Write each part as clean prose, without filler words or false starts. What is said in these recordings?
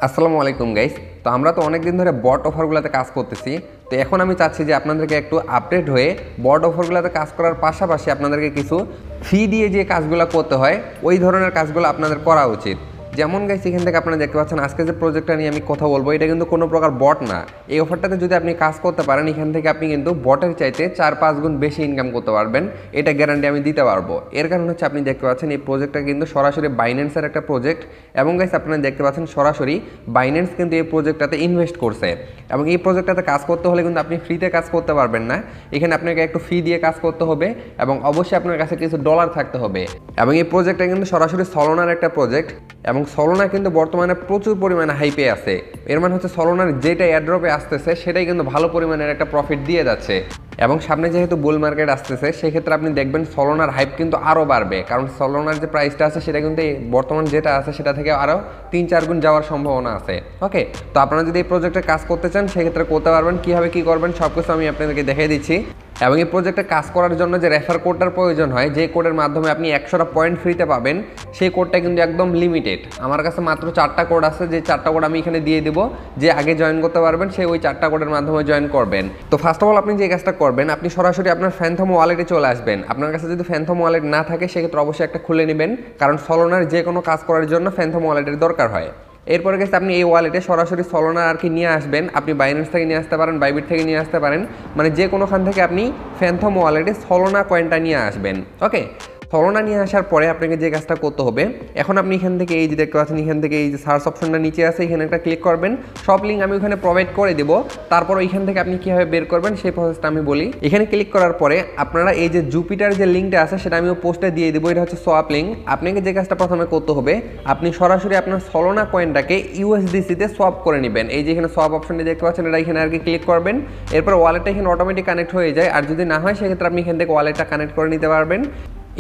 আসসালামু আলাইকুম গাইস। তো আমরা তো অনেক দিন ধরে বট অফারগুলোতে কাজ করতেছি। তো এখন আমি চাচ্ছি যে আপনাদেরকে একটু আপডেট হয়ে বট অফারগুলোতে কাজ করার পাশাপাশি আপনাদেরকে কিছু ফি দিয়ে যে কাজগুলো করতে হয় ওই ধরনের কাজগুলো আপনাদের করা উচিত। যেমন গাইস এখান থেকে আপনারা দেখতে পাচ্ছেন আজকে যে প্রজেক্টটা নিয়ে আমি কথা বলবো এটা কিন্তু কোনো প্রকার বট না। এই অফারটাতে যদি আপনি কাজ করতে পারেন এখান থেকে আপনি কিন্তু বটের চাইতে 4-5 গুণ বেশি ইনকাম করতে পারবেন, এটা গ্যারান্টি আমি দিতে পারবো। এর কারণ হচ্ছে আপনি দেখতে পাচ্ছেন এই প্রজেক্টটা কিন্তু সরাসরি বাইন্যান্সের একটা প্রজেক্ট এবং গাইস আপনারা দেখতে পাচ্ছেন সরাসরি বাইন্যান্স কিন্তু এই প্রজেক্টটাতে ইনভেস্ট করছে এবং এই প্রজেক্টটাতে কাজ করতে হলে কিন্তু আপনি ফ্রিতে কাজ করতে পারবেন না। এখানে আপনাকে একটু ফি দিয়ে কাজ করতে হবে এবং অবশ্যই আপনার কাছে কিছু ডলার থাকতে হবে। এবং এই প্রজেক্টটা কিন্তু সরাসরি সলোনার একটা প্রজেক্ট এবং সলোনা কিন্তু বর্তমানে প্রচুর পরিমাণে হাইপে আছে। এর মানে হচ্ছে সলোনার যেটা এয়ারড্রপে আসতেছে সেটাই কিন্তু ভালো পরিমাণের একটা প্রফিট দিয়ে যাচ্ছে এবং সামনে যেহেতু বুল মার্কেট আসতেছে সেক্ষেত্রে আপনি দেখবেন সলোনার হাইপ কিন্তু আরও বাড়বে, কারণ সলোনার যে প্রাইসটা আছে সেটা কিন্তু বর্তমান যেটা আছে সেটা থেকে আরও 3-4 গুণ যাওয়ার সম্ভাবনা আছে। ওকে, তো আপনারা যদি এই প্রজেক্টে কাজ করতে চান সেক্ষেত্রে করতে পারবেন। কীভাবে কী করবেন সব কিছু আমি আপনাদেরকে দেখিয়ে দিচ্ছি এবং এই প্রজেক্টে কাজ করার জন্য যে রেফার কোডটার প্রয়োজন হয়, যে কোডের মাধ্যমে আপনি 100টা পয়েন্ট ফ্রিতে পাবেন, সেই কোডটা কিন্তু একদম লিমিটেড। আমার কাছে মাত্র 4টা কোড আছে, যে 4টা কোড আমি এখানে দিয়ে দিব। যে আগে জয়েন করতে পারবেন সে ওই 4টা কোডের মাধ্যমে জয়েন করবেন। তো ফার্স্ট অফ অল আপনি যে কাজটা করবেন, আপনি সরাসরি আপনার ফ্যান্থম ওয়ালেটে চলে আসবেন। আপনার কাছে যদি ফ্যান্থম ওয়ালেট না থাকে সেক্ষেত্রে অবশ্যই একটা খুলে নেবেন, কারণ সলোনার যে কোনো কাজ করার জন্য ফ্যান্থম ওয়ালেটের দরকার হয়। এরপরে গেছে আপনি এই ওয়ালেটে সরাসরি সলোনা আর কি নিয়ে আসবেন। আপনি বাইন্যান্স থেকে নিয়ে আসতে পারেন, বাইবিট থেকে নিয়ে আসতে পারেন, মানে যে কোনোখান থেকে আপনি ফ্যান্থম ওয়ালেটে সলোনা কয়েনটা নিয়ে আসবেন। ওকে, সলোনা নিয়ে আসার পরে আপনাকে যে কাজটা করতে হবে, এখন আপনি এখান থেকে এই যে দেখতে পাচ্ছেন এখান থেকে এই যে সার্চ অপশনটা নিচে আছে এখানে একটা ক্লিক করবেন। সব লিঙ্ক আমি ওখানে প্রোভাইড করে দেবো। তারপর ওইখান থেকে আপনি কীভাবে বের করবেন সেই প্রসেসটা আমি বলি। এখানে ক্লিক করার পরে আপনারা এই যে জুপিটার যে লিঙ্কটা আছে সেটা আমি পোস্টে দিয়ে দেবো। এটা হচ্ছে সোয়াপ লিঙ্ক। আপনাকে যে কাজটা প্রথমে করতে হবে, আপনি সরাসরি আপনার সলোনা কয়েনটাকে ইউএসডিসিতে সোয়াপ করে নেবেন। এই যে এখানে সোয়াপ অপশনটি দেখতে পাচ্ছেন এটা এখানে আর কি ক্লিক করবেন। এরপর ওয়ালেটটা এখানে অটোমেটিক কানেক্ট হয়ে যায়, আর যদি না হয় সেক্ষেত্রে আপনি এখান থেকে ওয়ালেটটা কানেক্ট করে নিতে পারবেন।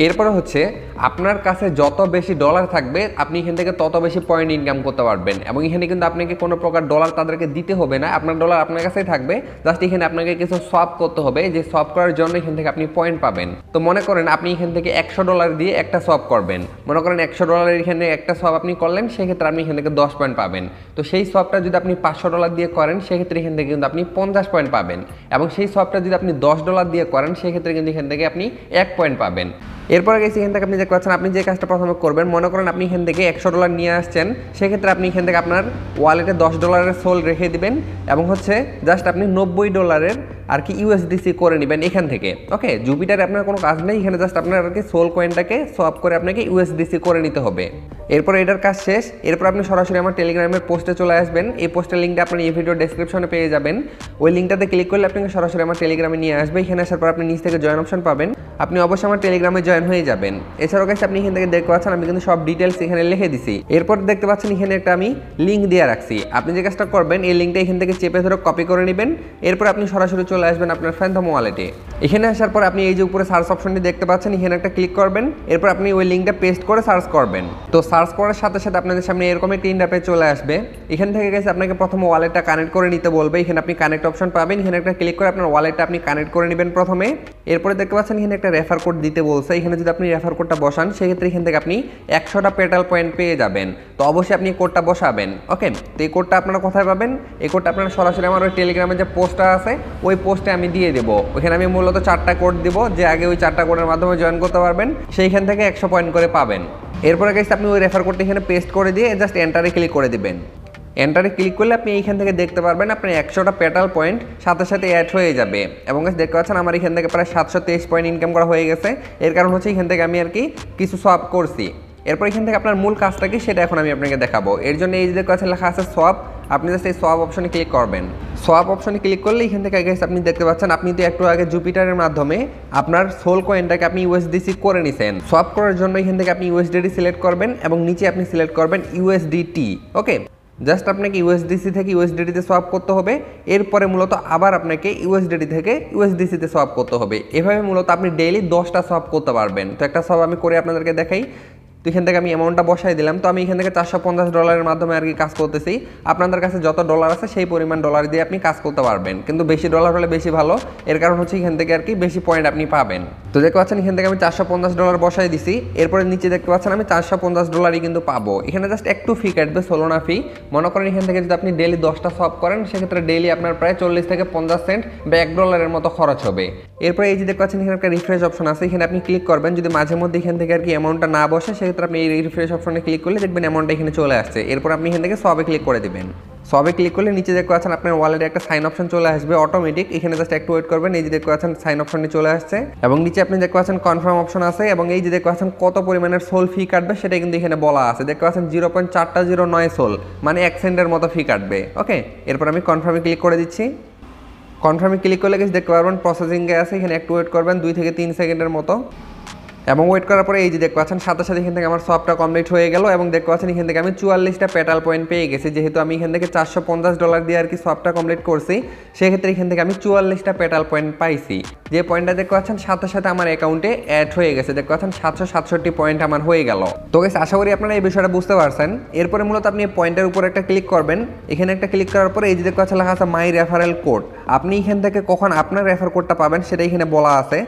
এরপরে হচ্ছে আপনার কাছে যত বেশি ডলার থাকবে আপনি এখান থেকে তত বেশি পয়েন্ট ইনকাম করতে পারবেন এবং এখানে কিন্তু আপনাকে কোনো প্রকার ডলার তাদেরকে দিতে হবে না। আপনার ডলার আপনার কাছেই থাকবে, জাস্ট এখানে আপনাকে কিছু সোয়াপ করতে হবে। যে সোয়াপ করার জন্য এখান থেকে আপনি পয়েন্ট পাবেন। তো মনে করেন আপনি এখান থেকে $100 দিয়ে একটা সোয়াপ করবেন। মনে করেন $100 এখানে একটা সোয়াপ আপনি করলেন, সেক্ষেত্রে আপনি এখান থেকে 10 পয়েন্ট পাবেন। তো সেই সোয়াপটা যদি আপনি $500 দিয়ে করেন সেক্ষেত্রে এখান থেকে কিন্তু আপনি 50 পয়েন্ট পাবেন এবং সেই সোয়াপটা যদি আপনি $10 দিয়ে করেন সেক্ষেত্রে কিন্তু এখান থেকে আপনি 1 পয়েন্ট পাবেন। এরপরে গেছি এখান থেকে আপনি দেখতে পাচ্ছেন আপনি যে কাজটা প্রথমে করবেন, মনে করেন আপনি এখান থেকে $100 নিয়ে আসছেন, সেক্ষেত্রে আপনি এখান থেকে আপনার ওয়ালেটে $10 সোল রেখে দিবেন এবং হচ্ছে জাস্ট আপনি $90 আর কি ইউএসডিসি করে নেবেন এখান থেকে। ওকে, জুপিটারে আপনার কোনো কাজ নেই, এখানে জাস্ট আপনার আর কি সোল কয়েনটাকে সোয়াপ করে আপনাকে ইউএসডিসি করে নিতে হবে। এরপর এটার কাজ শেষ। এরপর আপনি সরাসরি আমার টেলিগ্রামের পোস্টে চলে আসবেন। এই পোস্টের লিঙ্কটা আপনি এই ভিডিও ডেসক্রিপশনে পেয়ে যাবেন। ওই লিঙ্কটাতে ক্লিক করলে আপনাকে সরাসরি আমার টেলিগ্রামে নিয়ে আসবে। এখানে আসার পর আপনি নিচ থেকে জয়েন অপশন পাবেন, আপনি অবশ্যই আমার টেলিগ্রামে জয়েন হয়ে যাবেন। এছাড়াও কাছে আপনি এখান থেকে দেখতে পাচ্ছেন আমি কিন্তু সব ডিটেলস এখানে লিখে দিছি। এরপর দেখতে পাচ্ছেন এখানে একটা আমি লিঙ্ক দিয়ে রাখছি। আপনি যে কাজটা করবেন এই লিঙ্কটা এখান থেকে চেপে ধরে কপি করে নেবেন। এরপর আপনি সরাসরি চলে আসবেন আপনার ফ্যান্থম ওয়ালেটে। এখানে আসার পর আপনি এই যে উপরে সার্চ অপশনটি দেখতে পাচ্ছেন এখানে একটা ক্লিক করবেন। এরপর আপনি ওই লিঙ্কটা পেস্ট করে সার্চ করবেন। তো সার্চ করার সাথে সাথে আপনাদের সামনে এরকম একটা ইন্টারফেস চলে আসবে। এখান থেকে গেছে আপনাকে প্রথমে ওয়ালেটটা কানেক্ট করে নিতে বলবে। এখানে আপনি কানেক্ট অপশন পাবেন, এখানে একটা ক্লিক করে আপনার ওয়ালেটটা আপনি কানেক্ট করে নেবেন প্রথমে। এরপরে দেখতে পাচ্ছেন এখানে একটা রেফার কোড দিতে বলছে। এখানে যদি আপনি রেফার কোডটা বসান সেক্ষেত্রে এখান থেকে আপনি 100টা পেটাল পয়েন্ট পেয়ে যাবেন। তো অবশ্যই আপনি কোডটা বসাবেন। ওকে, তো এই কোডটা আপনারা কোথায় পাবেন? এই কোডটা আপনারা সরাসরি আমার ওই টেলিগ্রামে যে পোস্টটা আছে ওই পোস্টে আমি দিয়ে দেবো। ওইখানে আমি মূলত 4টা কোড দিব, যে আগে ওই 4টা কোডের মাধ্যমে জয়েন করতে পারবেন সেইখান থেকে 100 পয়েন্ট করে পাবেন। এরপরে গেছে আপনি ওই রেফার কোডটা এখানে পেস্ট করে দিয়ে জাস্ট এন্টারে ক্লিক করে দিবেন। এন্টারে ক্লিক করলে আপনি এইখান থেকে দেখতে পারবেন আপনার 100টা পেটাল পয়েন্ট সাথে সাথে অ্যাড হয়ে যাবে এবং দেখতে পাচ্ছেন আমার এখান থেকে প্রায় 723 পয়েন্ট ইনকাম করা হয়ে গেছে। এর কারণ হচ্ছে এখান থেকে আমি আর কি কিছু সোয়াপ করছি। এরপর এখান থেকে আপনার মূল কাজটা কি সেটা এখন আমি আপনাকে দেখাবো। এর জন্য এই যে দেখতে পাচ্ছেন লেখা আছে সোয়াপ, আপনি জাস্ট এই সোয়াপ অপশনে ক্লিক করবেন। সোয়াপ অপশনে ক্লিক করলে এখান থেকে আগে আপনি দেখতে পাচ্ছেন আপনি তো একটু আগে জুপিটারের মাধ্যমে আপনার সোল কয়েনটাকে আপনি ইউএসডিসি করে নিছেন। সোয়াপ করার জন্য এখান থেকে আপনি ইউএসডিটি সিলেক্ট করবেন এবং নিচে আপনি সিলেক্ট করবেন ইউএসডিটি। ওকে, জাস্ট আপনাকে ইউএসডিসি থেকে ইউএসডিটিতে সোয়াপ করতে হবে। এরপরে মূলত আবার আপনাকে ইউএসডিটি থেকে ইউএসডিসিতে সোয়াপ করতে হবে। এভাবে মূলত আপনি ডেইলি 10টা সোয়াপ করতে পারবেন। তো একটা সোয়াপ আমি করে আপনাদেরকে দেখাই। তো এখান থেকে আমি অ্যামাউন্টটা বসাই দিলাম। তো আমি এখান থেকে $450 মাধ্যমে আর কি কাজ করতেছি। আপনাদের কাছে যত ডলার আছে সেই পরিমাণ ডলার দিয়ে আপনি কাজ করতে পারবেন, কিন্তু বেশি ডলার হলে বেশি ভালো। এর কারণ হচ্ছে এখান থেকে আর কি বেশি পয়েন্ট আপনি পাবেন। তো দেখতে পাচ্ছেন এখান থেকে আমি $450 বসাই দিছি। এরপরে নিচে দেখতে পাচ্ছেন আমি $450 কিন্তু পাবো। এখানে জাস্ট একটু ফি কাটবে, সোলোনা ফি। মনে করেন এখান থেকে যদি আপনি ডেইলি 10টা সলভ করেন, সেক্ষেত্রে ডেইলি আপনার প্রায় 40 থেকে 50 সেন্ট বা $1 মতো খরচ হবে। এরপরে এই যে দেখতে পাচ্ছেন এখানে একটা রিফ্রেশ অপশন আছে, এখানে আপনি ক্লিক করবেন। যদি মাঝে মধ্যে এখান থেকে আর কি অ্যামাউন্টটা না বসে, সেক্ষেত্রে আপনি এই রিফ্রেশ অপশনে ক্লিক করলে দেখবেন অ্যামাউন্টটা এখানে চলে আসছে। এরপর আপনি এখান থেকে সবে ক্লিক করে দিবেন। সবে ক্লিক করলে নিচে দেখতে পাচ্ছেন আপনার ওয়ালেটে একটা সাইন অপশন চলে আসবে অটোমেটিক। এখানে জাস্ট একটু ওয়েট করবেন। এই যে দেখতে পাচ্ছেন সাইন অপশনটি চলে আসছে এবং নিচে আপনি দেখতে পাচ্ছেন কনফার্ম অপশন আছে এবং এই যে দেখতে পাচ্ছেন কত পরিমাণের সোল ফি কাটবে সেটা কিন্তু এখানে বলা আছে। দেখতে পাচ্ছেন 0.409 সোল, মানে 1 সেন্টের মতো ফি কাটবে। ওকে, এরপর আমি কনফার্মে ক্লিক করে দিচ্ছি। কনফার্মে ক্লিক করলে কিছু দেখতে পারবেন প্রসেসিংয়ে আছে, এখানে একটু ওয়েট করবেন 2 থেকে 3 সেকেন্ডের মতো। এবং ওয়েট করার পরে এই যে দেখতে পাচ্ছেন সাথে সাথে এখান থেকে আমার সবটা কমপ্লিট হয়ে গেল এবং দেখতে পাচ্ছেন এখান থেকে আমি 44টা পেটাল পয়েন্ট পেয়ে গেছি। যেহেতু আমি এখান থেকে $450 দিয়ে আর কি সবটা কমপ্লিট করছি, সেক্ষেত্রে এখান থেকে আমি 44টা পেটাল পয়েন্ট পাইছি। যে পয়েন্টটা দেখতে পাচ্ছেন সাথে সাথে আমার অ্যাকাউন্টে অ্যাড হয়ে গেছে। দেখতে পাচ্ছেন 767 পয়েন্ট আমার হয়ে গেল। তো গাইস, আশা করি আপনারা এই বিষয়টা বুঝতে পারছেন। এরপরে মূলত আপনি এই পয়েন্টের উপর একটা ক্লিক করবেন। এখানে একটা ক্লিক করার পরে এই যে দেখতে পাচ্ছেন লেখা আছে মাই রেফারেল কোড। আপনি এখান থেকে কখন আপনার রেফার কোডটা পাবেন সেটা এখানে বলা আছে।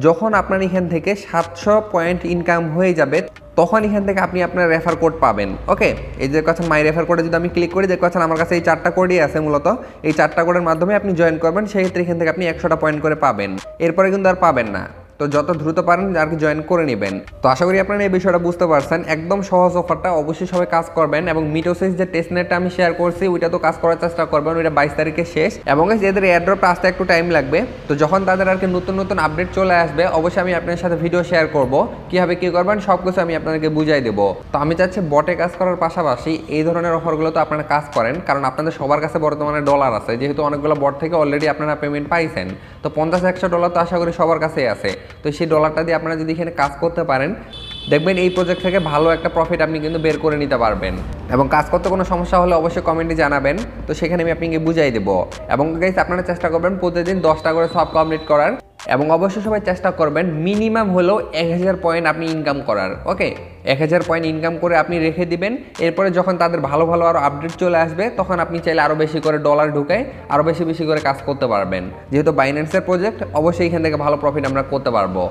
যখন আপনার এখান থেকে 700 পয়েন্ট ইনকাম হয়ে যাবে, তখন এখান থেকে আপনি আপনার রেফার কোড পাবেন। ওকে, এই যে কথা মাই রেফার কোডে যদি আমি ক্লিক করি, দেখতে পাচ্ছেন আমার কাছে এই 4টা কোডই আছে। মূলত এই 4টা কোডের মাধ্যমে আপনি জয়েন করবেন, সেক্ষেত্রে এখান থেকে আপনি 100টা পয়েন্ট করে পাবেন। এরপরে কিন্তু আর পাবেন না। তো যত দ্রুত পারেন আর কি জয়েন করে নেবেন। তো আশা করি আপনারা এই বিষয়টা বুঝতে পারছেন। একদম সহজ অফারটা, অবশ্যই সবাই কাজ করবেন এবং মিটোসিস যে টেস্টনেটটা আমি শেয়ার করছি ওইটা তো কাজ করার চেষ্টা করবেন। ওইটা 22 তারিখে শেষ এবং এদের এয়ারড্রপটা আসতে একটু টাইম লাগবে। তো যখন তাদের আর কি নতুন নতুন আপডেট চলে আসবে, অবশ্যই আমি আপনার সাথে ভিডিও শেয়ার করব, কীভাবে কী করবেন সব কিছু আমি আপনাদেরকে বুঝাই দেবো। তো আমি চাচ্ছি বটে কাজ করার পাশাপাশি এই ধরনের অফারগুলো তো আপনারা কাজ করেন, কারণ আপনাদের সবার কাছে বর্তমানে ডলার আছে। যেহেতু অনেকগুলো বট থেকে অলরেডি আপনারা পেমেন্ট পাইছেন, তো $50-100 তো আশা করি সবার কাছেই আছে। তো সেই ডলারটা দিয়ে আপনারা যদি এখানে কাজ করতে পারেন, দেখবেন এই প্রজেক্ট থেকে ভালো একটা প্রফিট আপনি কিন্তু বের করে নিতে পারবেন। এবং কাজ করতে কোনো সমস্যা হলে অবশ্যই কমেন্টে জানাবেন, তো সেখানে আমি আপনাকে বুঝাই দেবো। এবং গাইস, আপনারা চেষ্টা করবেন প্রতিদিন 10টা করে সব কমপ্লিট করার এবং অবশ্যই সবাই চেষ্টা করবেন মিনিমাম হলেও 1000 পয়েন্ট আপনি ইনকাম করার। ওকে, 1000 পয়েন্ট ইনকাম করে আপনি রেখে দিবেন। এরপরে যখন তাদের ভালো ভালো আরও আপডেট চলে আসবে, তখন আপনি চাইলে আরও বেশি করে ডলার ঢুকায় আরও বেশি বেশি করে কাজ করতে পারবেন। যেহেতু বাইন্যান্সের প্রজেক্ট, অবশ্যই এখান থেকে ভালো প্রফিট আমরা করতে পারবো।